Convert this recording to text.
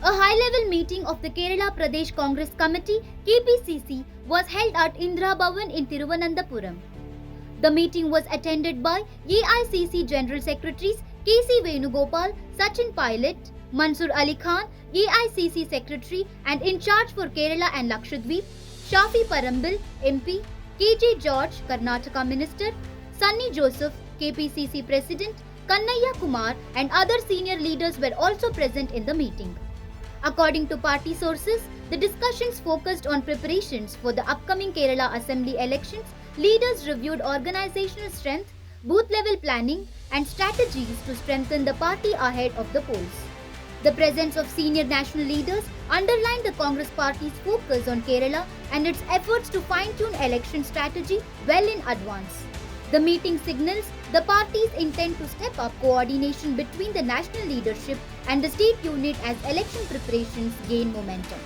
A high-level meeting of the Kerala Pradesh Congress Committee (KPCC) was held at Indira Bhavan in Thiruvananthapuram. The meeting was attended by AICC General Secretaries KC Venugopal, Sachin Pilot, Masoor Ali Khan, AICC Secretary and in charge for Kerala and Lakshadweep, Shafi Parambil, MP, KJ George, Karnataka Minister, Sunny Joseph, KPCC President, Kanhaiya Kumar and other senior leaders were also present in the meeting. According to party sources, the discussions focused on preparations for the upcoming Kerala Assembly elections. Leaders reviewed organisational strength, booth-level planning and strategies to strengthen the party ahead of the polls. The presence of senior national leaders underlined the Congress party's focus on Kerala and its efforts to fine-tune election strategy well in advance. The meeting signals the party's intent to step up coordination between the national leadership and the state unit as election preparations gain momentum.